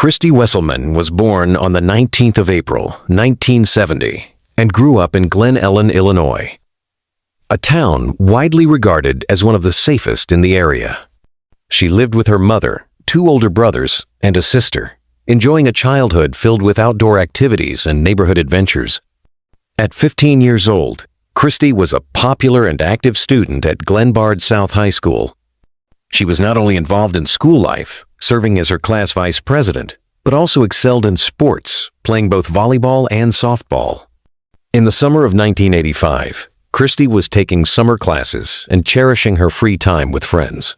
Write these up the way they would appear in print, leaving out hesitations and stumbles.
Christy Wesselman was born on the 19th of April, 1970, and grew up in Glen Ellen, Illinois, a town widely regarded as one of the safest in the area. She lived with her mother, two older brothers, and a sister, enjoying a childhood filled with outdoor activities and neighborhood adventures. At 15 years old, Christy was a popular and active student at Glenbard South High School. She was not only involved in school life, serving as her class vice president, but also excelled in sports, playing both volleyball and softball. In the summer of 1985, Christy was taking summer classes and cherishing her free time with friends.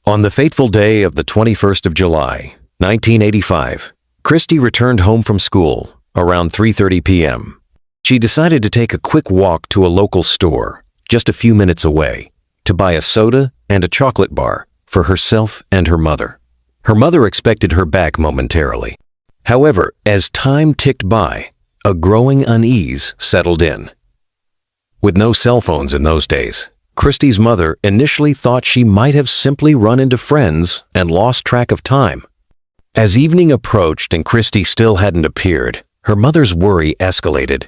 On the fateful day of the 21st of July, 1985, Christy returned home from school around 3:30 p.m. She decided to take a quick walk to a local store, just a few minutes away, to buy a soda and a chocolate bar for herself and her mother. Her mother expected her back momentarily. However, as time ticked by, a growing unease settled in. With no cell phones in those days, Christy's mother initially thought she might have simply run into friends and lost track of time. As evening approached and Christy still hadn't appeared, her mother's worry escalated.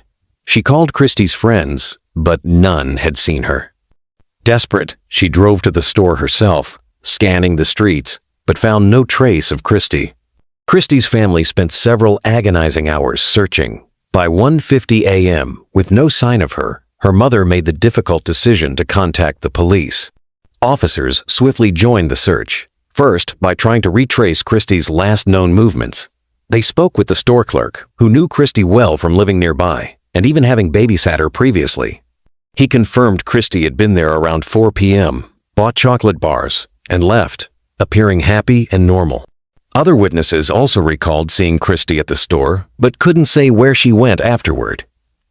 She called Christy's friends, but none had seen her. Desperate, she drove to the store herself, scanning the streets, but found no trace of Christy. Christy's family spent several agonizing hours searching. By 1:50 a.m., with no sign of her, her mother made the difficult decision to contact the police. Officers swiftly joined the search, first by trying to retrace Christy's last known movements. They spoke with the store clerk, who knew Christy well from living nearby, and even having babysat her previously. He confirmed Christy had been there around 4 p.m., bought chocolate bars, and left, appearing happy and normal. Other witnesses also recalled seeing Christy at the store, but couldn't say where she went afterward.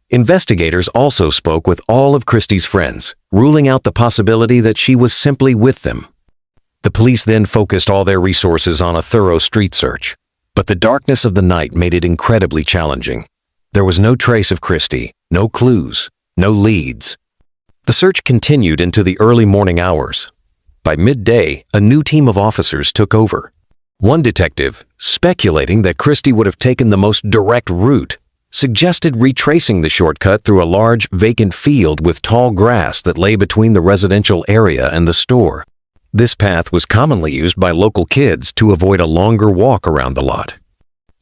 Investigators also spoke with all of Christy's friends, ruling out the possibility that she was simply with them. The police then focused all their resources on a thorough street search, but the darkness of the night made it incredibly challenging. There was no trace of Christy, no clues, no leads. The search continued into the early morning hours. By midday, a new team of officers took over. One detective, speculating that Christy would have taken the most direct route, suggested retracing the shortcut through a large, vacant field with tall grass that lay between the residential area and the store. This path was commonly used by local kids to avoid a longer walk around the lot.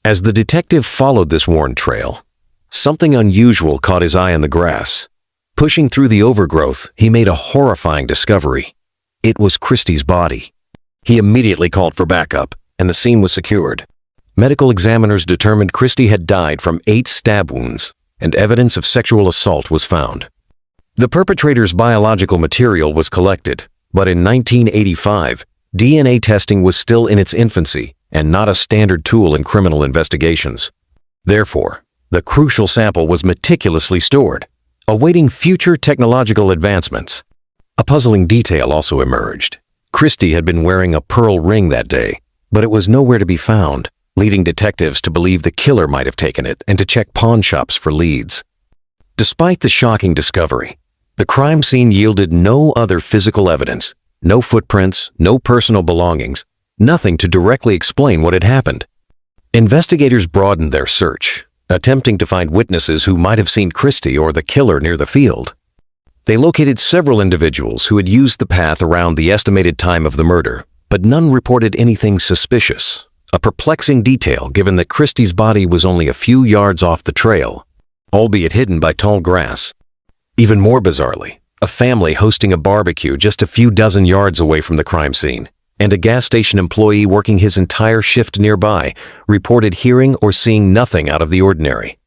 As the detective followed this worn trail, something unusual caught his eye in the grass. Pushing through the overgrowth, he made a horrifying discovery. It was Christy's body. He immediately called for backup, and the scene was secured. Medical examiners determined Christy had died from 8 stab wounds, and evidence of sexual assault was found. The perpetrator's biological material was collected, but in 1985, DNA testing was still in its infancy and not a standard tool in criminal investigations. Therefore, the crucial sample was meticulously stored, awaiting future technological advancements. A puzzling detail also emerged. Christy had been wearing a pearl ring that day, but it was nowhere to be found, leading detectives to believe the killer might have taken it and to check pawn shops for leads. Despite the shocking discovery, the crime scene yielded no other physical evidence, no footprints, no personal belongings, nothing to directly explain what had happened. Investigators broadened their search, attempting to find witnesses who might have seen Christy or the killer near the field. They located several individuals who had used the path around the estimated time of the murder, but none reported anything suspicious, a perplexing detail given that Christy's body was only a few yards off the trail, albeit hidden by tall grass. Even more bizarrely, a family hosting a barbecue just a few dozen yards away from the crime scene, and a gas station employee working his entire shift nearby, reported hearing or seeing nothing out of the ordinary.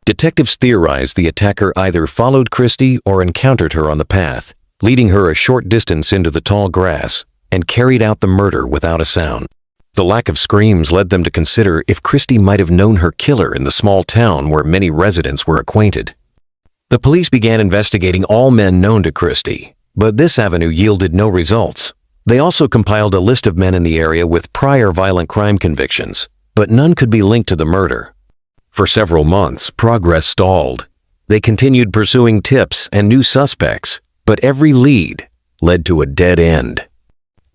Detectives theorized the attacker either followed Christy or encountered her on the path, leading her a short distance into the tall grass, and carried out the murder without a sound. The lack of screams led them to consider if Christy might have known her killer in the small town where many residents were acquainted. The police began investigating all men known to Christy, but this avenue yielded no results. They also compiled a list of men in the area with prior violent crime convictions, but none could be linked to the murder. For several months, progress stalled. They continued pursuing tips and new suspects, but every lead led to a dead end.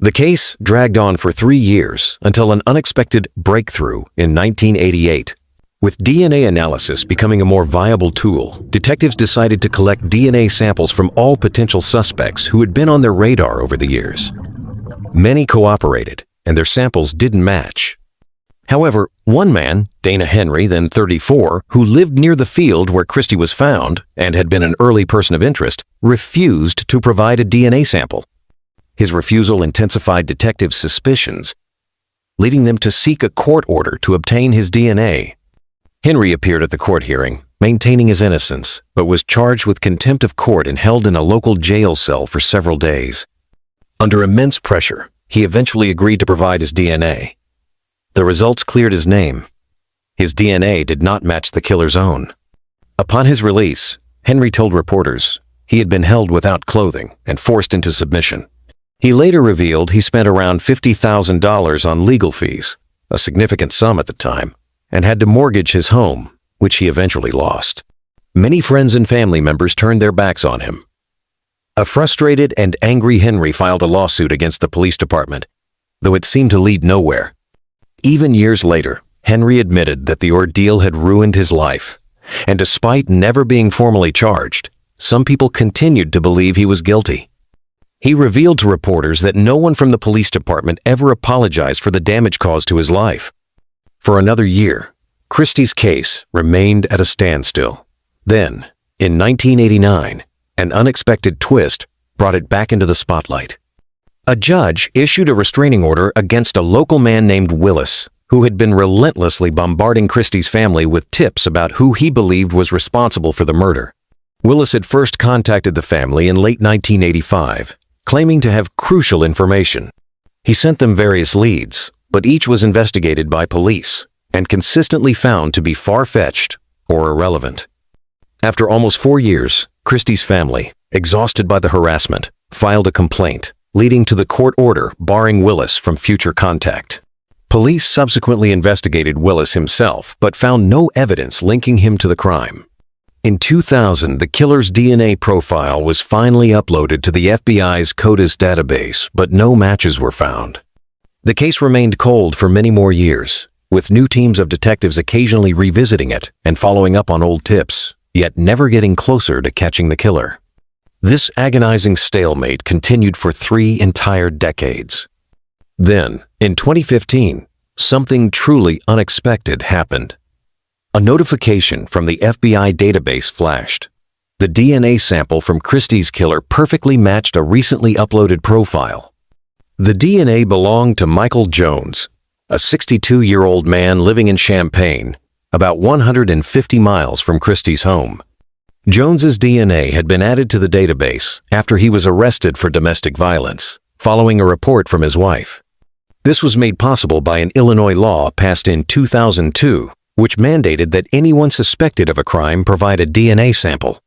The case dragged on for 3 years until an unexpected breakthrough in 1988. With DNA analysis becoming a more viable tool, detectives decided to collect DNA samples from all potential suspects who had been on their radar over the years. Many cooperated, and their samples didn't match. However, one man, Dana Henry, then 34, who lived near the field where Christie was found and had been an early person of interest, refused to provide a DNA sample. His refusal intensified detectives' suspicions, leading them to seek a court order to obtain his DNA. Henry appeared at the court hearing, maintaining his innocence, but was charged with contempt of court and held in a local jail cell for several days. Under immense pressure, he eventually agreed to provide his DNA. The results cleared his name. His DNA did not match the killer's own. Upon his release, Henry told reporters he had been held without clothing and forced into submission. He later revealed he spent around $50,000 on legal fees, a significant sum at the time, and had to mortgage his home, which he eventually lost. Many friends and family members turned their backs on him. A frustrated and angry Henry filed a lawsuit against the police department, though it seemed to lead nowhere. Even years later, Henry admitted that the ordeal had ruined his life, and despite never being formally charged, some people continued to believe he was guilty. He revealed to reporters that no one from the police department ever apologized for the damage caused to his life. For another year, Christie's case remained at a standstill. Then, in 1989, an unexpected twist brought it back into the spotlight. A judge issued a restraining order against a local man named Willis, who had been relentlessly bombarding Christie's family with tips about who he believed was responsible for the murder. Willis had first contacted the family in late 1985, claiming to have crucial information. He sent them various leads, but each was investigated by police and consistently found to be far-fetched or irrelevant. After almost 4 years, Christie's family, exhausted by the harassment, filed a complaint, leading to the court order barring Willis from future contact. Police subsequently investigated Willis himself, but found no evidence linking him to the crime. In 2000, the killer's DNA profile was finally uploaded to the FBI's CODIS database, but no matches were found. The case remained cold for many more years, with new teams of detectives occasionally revisiting it and following up on old tips, yet never getting closer to catching the killer. This agonizing stalemate continued for 3 entire decades. Then, in 2015, something truly unexpected happened. A notification from the FBI database flashed. The DNA sample from Christie's killer perfectly matched a recently uploaded profile. The DNA belonged to Michael Jones, a 62-year-old man living in Champaign, about 150 miles from Christie's home. Jones's DNA had been added to the database after he was arrested for domestic violence, following a report from his wife. This was made possible by an Illinois law passed in 2002, which mandated that anyone suspected of a crime provide a DNA sample.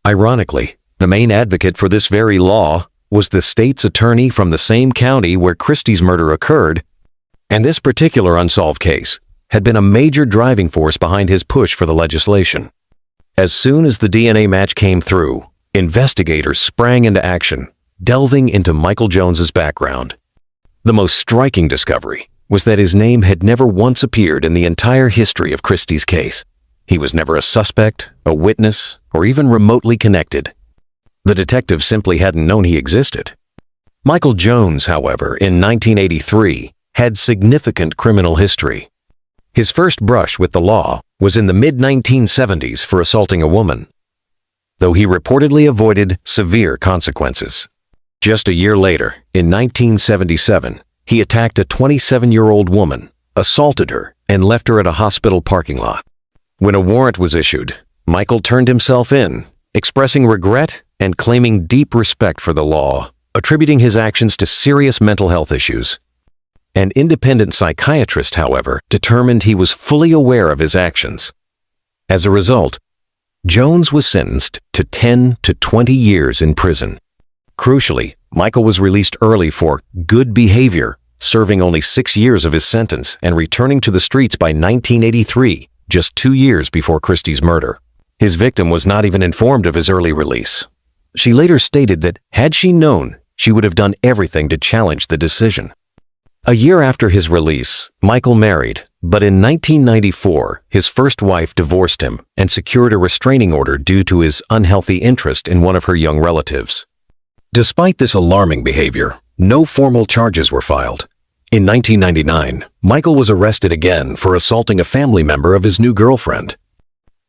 Ironically, the main advocate for this very law was the state's attorney from the same county where Christie's murder occurred, and this particular unsolved case had been a major driving force behind his push for the legislation. As soon as the DNA match came through, investigators sprang into action, delving into Michael Jones's background. The most striking discovery was that his name had never once appeared in the entire history of Christie's case. He was never a suspect, a witness, or even remotely connected. The detectives simply hadn't known he existed. Michael Jones, however, in 1983, had significant criminal history. His first brush with the law was in the mid-1970s for assaulting a woman, though he reportedly avoided severe consequences. Just a year later, in 1977, he attacked a 27-year-old woman, assaulted her, and left her at a hospital parking lot. When a warrant was issued, Michael turned himself in, expressing regret and claiming deep respect for the law, attributing his actions to serious mental health issues. An independent psychiatrist, however, determined he was fully aware of his actions. As a result, Jones was sentenced to 10 to 20 years in prison. Crucially, Michael was released early for good behavior, serving only 6 years of his sentence and returning to the streets by 1983, just 2 years before Christie's murder. His victim was not even informed of his early release. She later stated that had she known, she would have done everything to challenge the decision. A year after his release, Michael married, but in 1994, his first wife divorced him and secured a restraining order due to his unhealthy interest in one of her young relatives. Despite this alarming behavior, no formal charges were filed. In 1999, Michael was arrested again for assaulting a family member of his new girlfriend.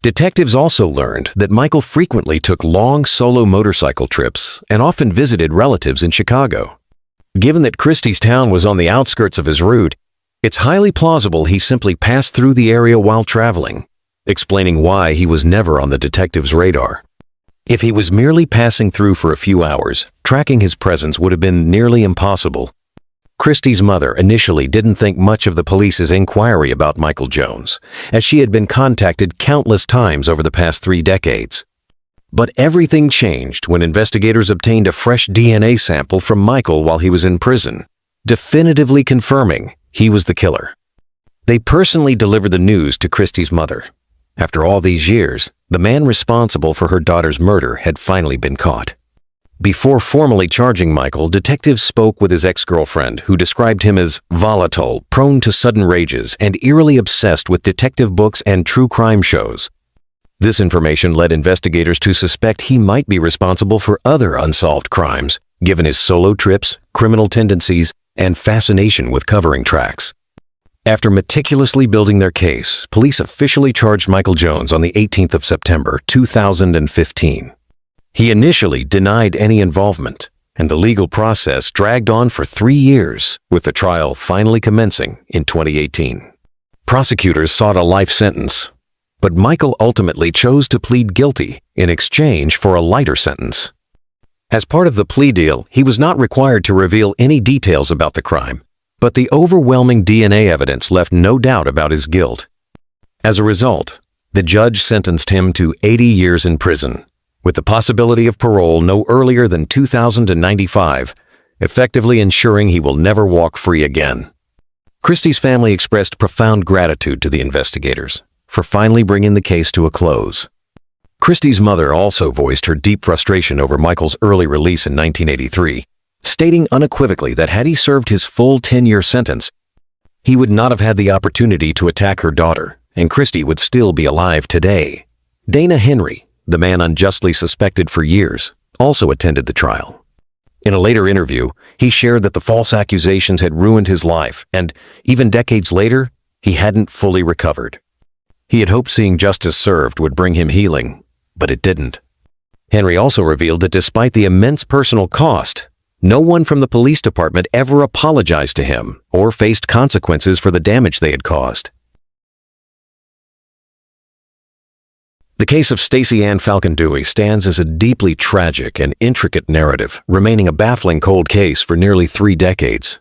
Detectives also learned that Michael frequently took long solo motorcycle trips and often visited relatives in Chicago. Given that Christie's town was on the outskirts of his route, it's highly plausible he simply passed through the area while traveling, explaining why he was never on the detective's radar. If he was merely passing through for a few hours, tracking his presence would have been nearly impossible. Christie's mother initially didn't think much of the police's inquiry about Michael Jones, as she had been contacted countless times over the past 3 decades. But everything changed when investigators obtained a fresh DNA sample from Michael while he was in prison, definitively confirming he was the killer. They personally delivered the news to Christie's mother. After all these years, the man responsible for her daughter's murder had finally been caught. Before formally charging Michael, detectives spoke with his ex-girlfriend, who described him as volatile, prone to sudden rages, and eerily obsessed with detective books and true crime shows. This information led investigators to suspect he might be responsible for other unsolved crimes, given his solo trips, criminal tendencies, and fascination with covering tracks. After meticulously building their case, police officially charged Michael Jones on the 18th of September, 2015. He initially denied any involvement, and the legal process dragged on for 3 years, with the trial finally commencing in 2018. Prosecutors sought a life sentence, but Michael ultimately chose to plead guilty in exchange for a lighter sentence. As part of the plea deal, he was not required to reveal any details about the crime, but the overwhelming DNA evidence left no doubt about his guilt. As a result, the judge sentenced him to 80 years in prison, with the possibility of parole no earlier than 2095, effectively ensuring he will never walk free again. Christie's family expressed profound gratitude to the investigators for finally bringing the case to a close. Christie's mother also voiced her deep frustration over Michael's early release in 1983, stating unequivocally that had he served his full 10-year sentence, he would not have had the opportunity to attack her daughter, and Christie would still be alive today. Dana Henry, the man unjustly suspected for years, also attended the trial. In a later interview, he shared that the false accusations had ruined his life, and even decades later, he hadn't fully recovered. He had hoped seeing justice served would bring him healing, but it didn't. Henry also revealed that despite the immense personal cost, no one from the police department ever apologized to him or faced consequences for the damage they had caused. The case of Stacey Ann Falcon Dewey stands as a deeply tragic and intricate narrative, remaining a baffling cold case for nearly 3 decades.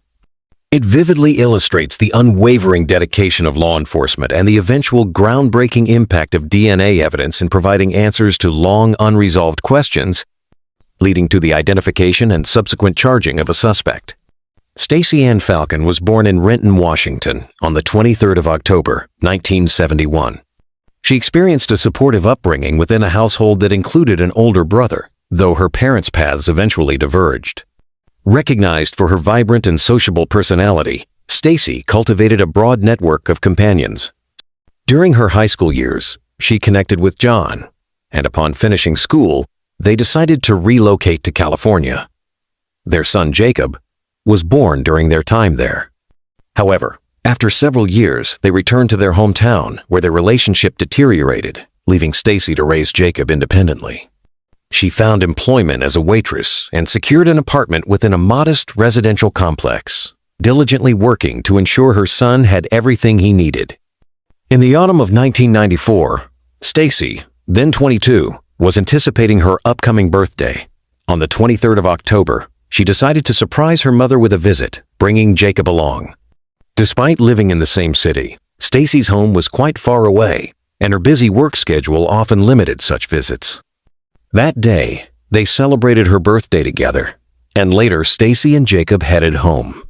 It vividly illustrates the unwavering dedication of law enforcement and the eventual groundbreaking impact of DNA evidence in providing answers to long unresolved questions, leading to the identification and subsequent charging of a suspect. Stacey Ann Falcon was born in Renton, Washington, on the 23rd of October, 1971. She experienced a supportive upbringing within a household that included an older brother, though her parents' paths eventually diverged. Recognized for her vibrant and sociable personality, Stacey cultivated a broad network of companions. During her high school years, she connected with John, and upon finishing school, they decided to relocate to California. Their son Jacob was born during their time there. However, after several years, they returned to their hometown where their relationship deteriorated, leaving Stacey to raise Jacob independently. She found employment as a waitress and secured an apartment within a modest residential complex, diligently working to ensure her son had everything he needed. In the autumn of 1994, Stacey, then 22, was anticipating her upcoming birthday. On the 23rd of October, she decided to surprise her mother with a visit, bringing Jacob along. Despite living in the same city, Stacey's home was quite far away, and her busy work schedule often limited such visits. That day, they celebrated her birthday together, and later Stacey and Jacob headed home.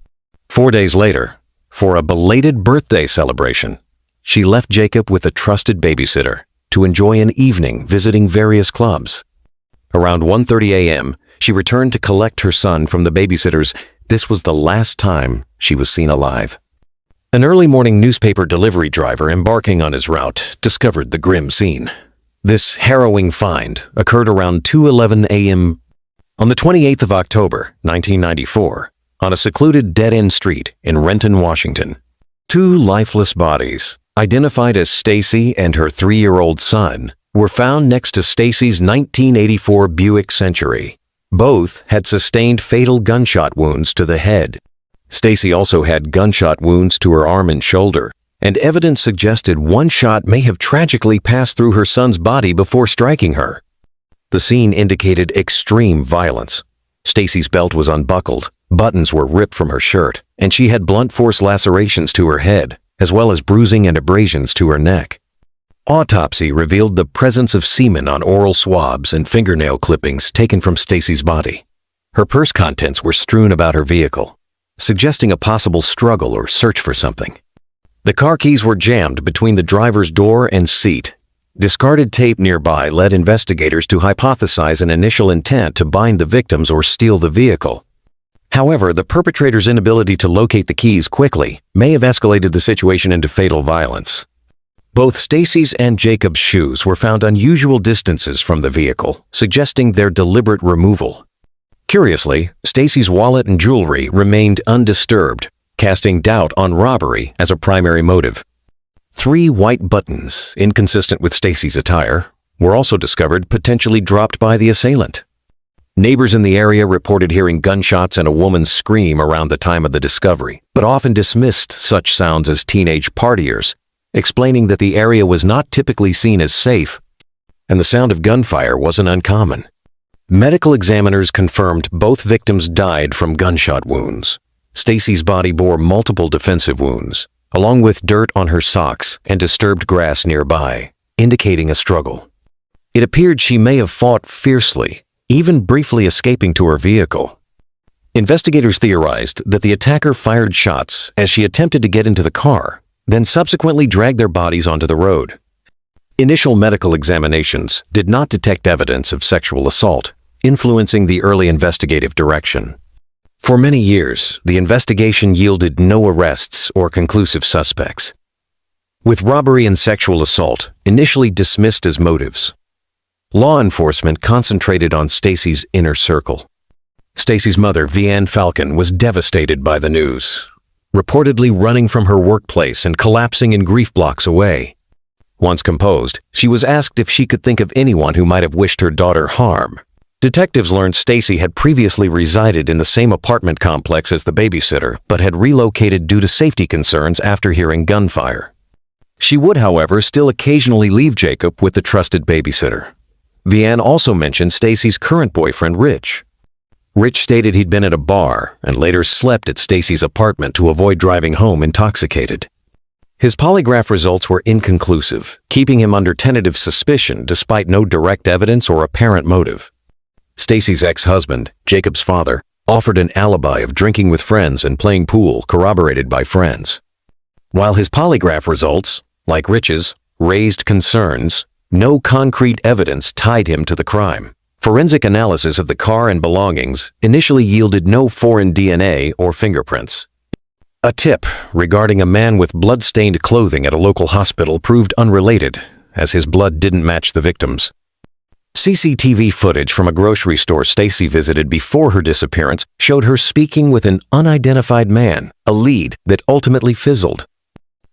4 days later, for a belated birthday celebration, she left Jacob with a trusted babysitter to enjoy an evening visiting various clubs. Around 1:30 a.m., She returned to collect her son from the babysitters. This was the last time she was seen alive. An early morning newspaper delivery driver embarking on his route discovered the grim scene. This harrowing find occurred around 2:11 a.m. on the 28th of October, 1994, on a secluded dead-end street in Renton, Washington. Two lifeless bodies, identified as Stacy and her 3-year-old son, were found next to Stacy's 1984 Buick Century. Both had sustained fatal gunshot wounds to the head. Stacy also had gunshot wounds to her arm and shoulder, and evidence suggested one shot may have tragically passed through her son's body before striking her. The scene indicated extreme violence. Stacy's belt was unbuckled, buttons were ripped from her shirt, and she had blunt force lacerations to her head, as well as bruising and abrasions to her neck. Autopsy revealed the presence of semen on oral swabs and fingernail clippings taken from Stacy's body. Her purse contents were strewn about her vehicle, suggesting a possible struggle or search for something. The car keys were jammed between the driver's door and seat. Discarded tape nearby led investigators to hypothesize an initial intent to bind the victims or steal the vehicle. However, the perpetrator's inability to locate the keys quickly may have escalated the situation into fatal violence. Both Stacy's and Jacob's shoes were found unusual distances from the vehicle, suggesting their deliberate removal. Curiously, Stacy's wallet and jewelry remained undisturbed, casting doubt on robbery as a primary motive. 3 white buttons, inconsistent with Stacy's attire, were also discovered, potentially dropped by the assailant. Neighbors in the area reported hearing gunshots and a woman's scream around the time of the discovery, but often dismissed such sounds as teenage partiers, explaining that the area was not typically seen as safe, and the sound of gunfire wasn't uncommon. Medical examiners confirmed both victims died from gunshot wounds. Stacy's body bore multiple defensive wounds, along with dirt on her socks and disturbed grass nearby, indicating a struggle. It appeared she may have fought fiercely, even briefly escaping to her vehicle. Investigators theorized that the attacker fired shots as she attempted to get into the car, then subsequently dragged their bodies onto the road. Initial medical examinations did not detect evidence of sexual assault, influencing the early investigative direction. For many years, the investigation yielded no arrests or conclusive suspects, with robbery and sexual assault initially dismissed as motives. Law enforcement concentrated on Stacy's inner circle. Stacy's mother, Vianne Falcon, was devastated by the news, reportedly running from her workplace and collapsing in grief blocks away. Once composed, she was asked if she could think of anyone who might have wished her daughter harm. Detectives learned Stacy had previously resided in the same apartment complex as the babysitter, but had relocated due to safety concerns after hearing gunfire. She would, however, still occasionally leave Jacob with the trusted babysitter. Vianne also mentioned Stacy's current boyfriend, Rich. Rich stated he'd been at a bar and later slept at Stacy's apartment to avoid driving home intoxicated. His polygraph results were inconclusive, keeping him under tentative suspicion despite no direct evidence or apparent motive. Stacy's ex-husband, Jacob's father, offered an alibi of drinking with friends and playing pool, corroborated by friends. While his polygraph results, like Rich's, raised concerns, no concrete evidence tied him to the crime. Forensic analysis of the car and belongings initially yielded no foreign DNA or fingerprints. A tip regarding a man with blood-stained clothing at a local hospital proved unrelated, as his blood didn't match the victim's. CCTV footage from a grocery store Stacy visited before her disappearance showed her speaking with an unidentified man, a lead that ultimately fizzled.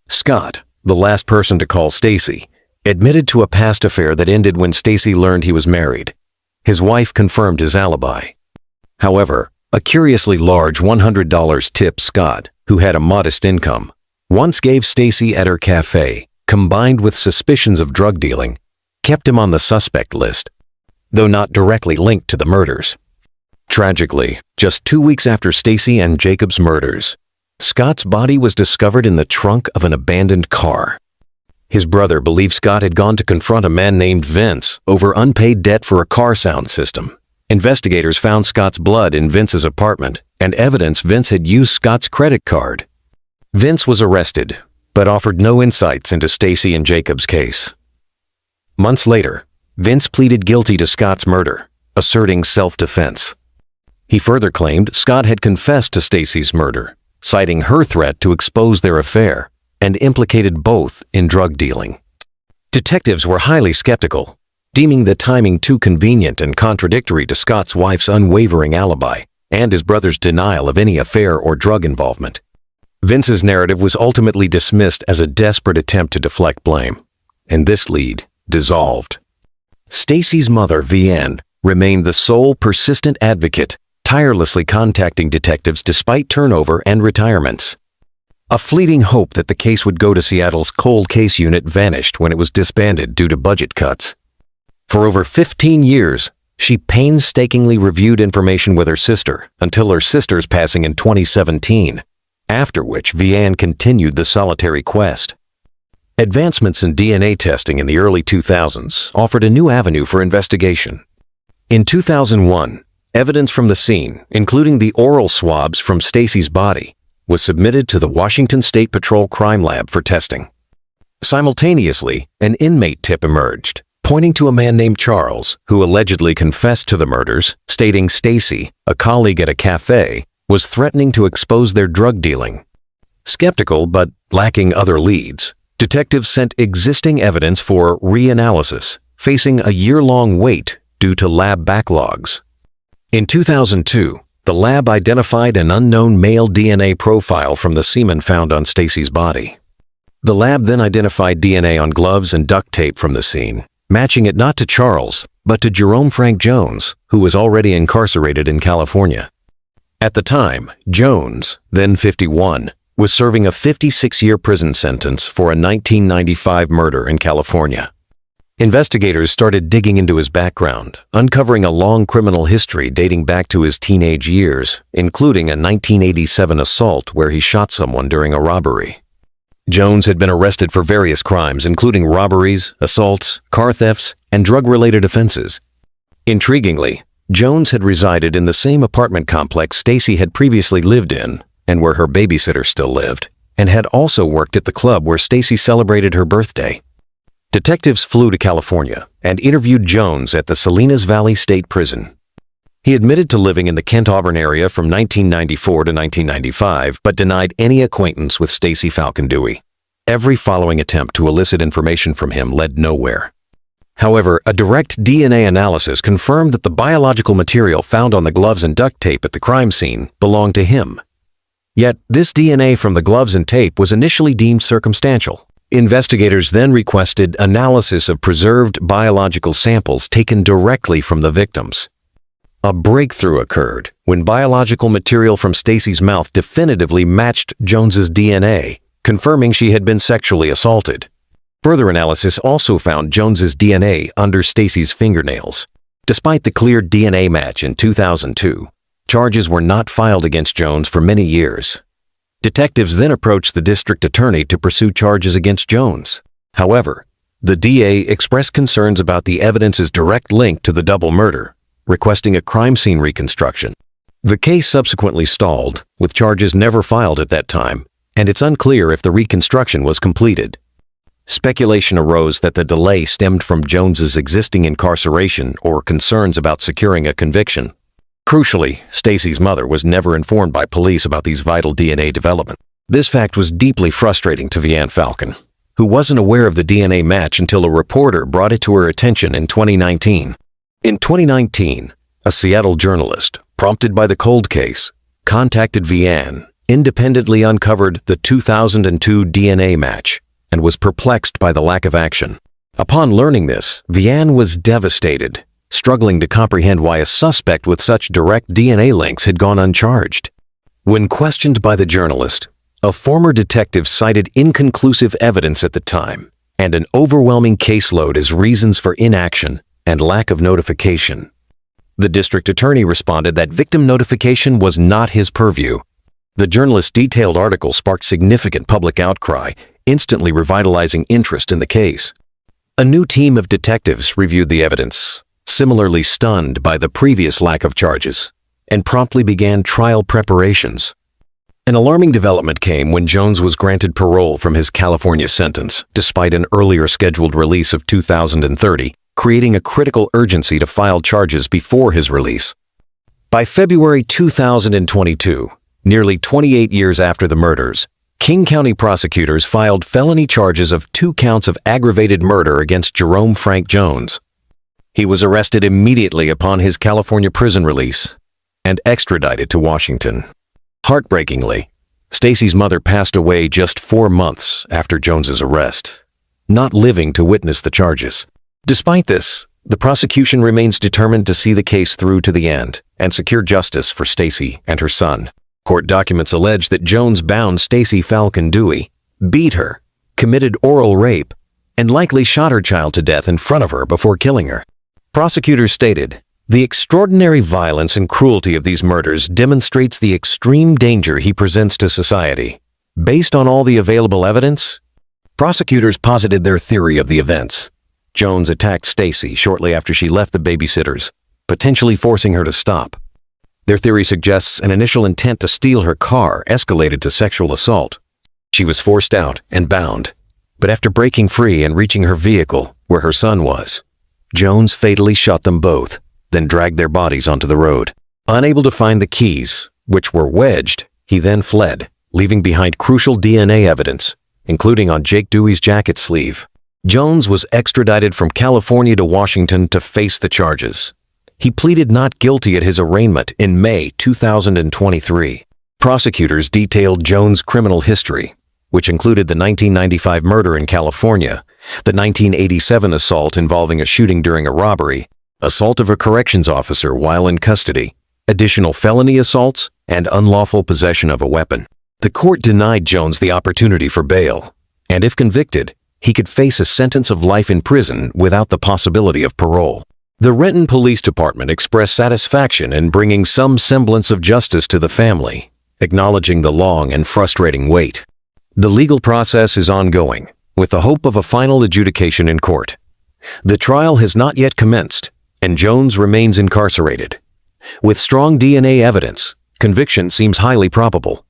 Scott, the last person to call Stacy, admitted to a past affair that ended when Stacy learned he was married. His wife confirmed his alibi. However, a curiously large $100 tip Scott, who had a modest income, once gave Stacy at her cafe, combined with suspicions of drug dealing, kept him on the suspect list, though not directly linked to the murders. Tragically, just 2 weeks after Stacy and Jacob's murders, Scott's body was discovered in the trunk of an abandoned car. His brother believed Scott had gone to confront a man named Vince over unpaid debt for a car sound system. Investigators found Scott's blood in Vince's apartment and evidence Vince had used Scott's credit card. Vince was arrested, but offered no insights into Stacy and Jacob's case. Months later, Vince pleaded guilty to Scott's murder, asserting self-defense. He further claimed Scott had confessed to Stacy's murder, citing her threat to expose their affair, and implicated both in drug dealing. Detectives were highly skeptical, deeming the timing too convenient and contradictory to Scott's wife's unwavering alibi and his brother's denial of any affair or drug involvement. Vince's narrative was ultimately dismissed as a desperate attempt to deflect blame, and this lead dissolved. Stacy's mother, Vianne, remained the sole persistent advocate, tirelessly contacting detectives despite turnover and retirements. A fleeting hope that the case would go to Seattle's cold case unit vanished when it was disbanded due to budget cuts. For over 15 years, she painstakingly reviewed information with her sister until her sister's passing in 2017, after which Vianne continued the solitary quest. Advancements in DNA testing in the early 2000s offered a new avenue for investigation. In 2001, evidence from the scene, including the oral swabs from Stacy's body, was submitted to the Washington State Patrol Crime Lab for testing. Simultaneously, an inmate tip emerged, pointing to a man named Charles, who allegedly confessed to the murders, stating Stacy, a colleague at a cafe, was threatening to expose their drug dealing. Skeptical but lacking other leads, detectives sent existing evidence for reanalysis, facing a year-long wait due to lab backlogs. In 2002, the lab identified an unknown male DNA profile from the semen found on Stacy's body. The lab then identified DNA on gloves and duct tape from the scene, matching it not to Charles, but to Jerome Frank Jones, who was already incarcerated in California. At the time, Jones, then 51, was serving a 56-year prison sentence for a 1995 murder in California. Investigators started digging into his background, uncovering a long criminal history dating back to his teenage years, including a 1987 assault where he shot someone during a robbery. Jones had been arrested for various crimes, including robberies, assaults, car thefts, and drug-related offenses. Intriguingly, Jones had resided in the same apartment complex Stacy had previously lived in, and where her babysitter still lived, and had also worked at the club where Stacy celebrated her birthday. Detectives flew to California and interviewed Jones at the Salinas Valley State Prison. He admitted to living in the Kent-Auburn area from 1994 to 1995, but denied any acquaintance with Stacy Falcon Dewey. Every following attempt to elicit information from him led nowhere. However, a direct DNA analysis confirmed that the biological material found on the gloves and duct tape at the crime scene belonged to him. Yet, this DNA from the gloves and tape was initially deemed circumstantial. Investigators then requested analysis of preserved biological samples taken directly from the victims. A breakthrough occurred when biological material from Stacy's mouth definitively matched Jones's DNA, confirming she had been sexually assaulted. Further analysis also found Jones's DNA under Stacy's fingernails. Despite the clear DNA match in 2002, charges were not filed against Jones for many years. Detectives then approached the district attorney to pursue charges against Jones. However, the DA expressed concerns about the evidence's direct link to the double murder, requesting a crime scene reconstruction. The case subsequently stalled, with charges never filed at that time, and it's unclear if the reconstruction was completed. Speculation arose that the delay stemmed from Jones's existing incarceration or concerns about securing a conviction. Crucially, Stacy's mother was never informed by police about these vital DNA developments. This fact was deeply frustrating to Vianne Falcon, who wasn't aware of the DNA match until a reporter brought it to her attention in 2019. In 2019, a Seattle journalist, prompted by the cold case, contacted Vianne, independently uncovered the 2002 DNA match, and was perplexed by the lack of action. Upon learning this, Vianne was devastated, struggling to comprehend why a suspect with such direct DNA links had gone uncharged. When questioned by the journalist, a former detective cited inconclusive evidence at the time and an overwhelming caseload as reasons for inaction and lack of notification. The district attorney responded that victim notification was not his purview. The journalist's detailed article sparked significant public outcry, instantly revitalizing interest in the case. A new team of detectives reviewed the evidence, similarly stunned by the previous lack of charges, and promptly began trial preparations. An alarming development came when Jones was granted parole from his California sentence, despite an earlier scheduled release of 2030, creating a critical urgency to file charges before his release. By February 2022, nearly 28 years after the murders, King County prosecutors filed felony charges of 2 counts of aggravated murder against Jerome Frank Jones. He was arrested immediately upon his California prison release and extradited to Washington. Heartbreakingly, Stacy's mother passed away just 4 months after Jones's arrest, not living to witness the charges. Despite this, the prosecution remains determined to see the case through to the end and secure justice for Stacy and her son. Court documents allege that Jones bound Stacy Falcon Dewey, beat her, committed oral rape, and likely shot her child to death in front of her before killing her. Prosecutors stated, "The extraordinary violence and cruelty of these murders demonstrates the extreme danger he presents to society." Based on all the available evidence, prosecutors posited their theory of the events. Jones attacked Stacy shortly after she left the babysitters, potentially forcing her to stop. Their theory suggests an initial intent to steal her car escalated to sexual assault. She was forced out and bound, but after breaking free and reaching her vehicle, where her son was, Jones fatally shot them both, then dragged their bodies onto the road. Unable to find the keys, which were wedged, he then fled, leaving behind crucial DNA evidence, including on Jake Dewey's jacket sleeve. Jones was extradited from California to Washington to face the charges. He pleaded not guilty at his arraignment in May 2023. Prosecutors detailed Jones' criminal history, which included the 1995 murder in California, the 1987 assault involving a shooting during a robbery, assault of a corrections officer while in custody, additional felony assaults, and unlawful possession of a weapon. The court denied Jones the opportunity for bail, and if convicted, he could face a sentence of life in prison without the possibility of parole. The Renton Police Department expressed satisfaction in bringing some semblance of justice to the family, acknowledging the long and frustrating wait. The legal process is ongoing, with the hope of a final adjudication in court. The trial has not yet commenced, and Jones remains incarcerated. With strong DNA evidence, conviction seems highly probable.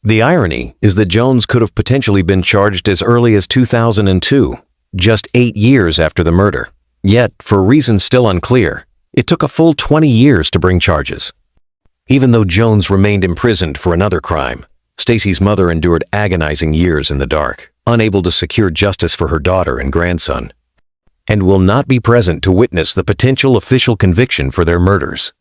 The irony is that Jones could have potentially been charged as early as 2002, just 8 years after the murder. Yet, for reasons still unclear, it took a full 20 years to bring charges. Even though Jones remained imprisoned for another crime, Stacy's mother endured agonizing years in the dark, unable to secure justice for her daughter and grandson, and will not be present to witness the potential official conviction for their murders.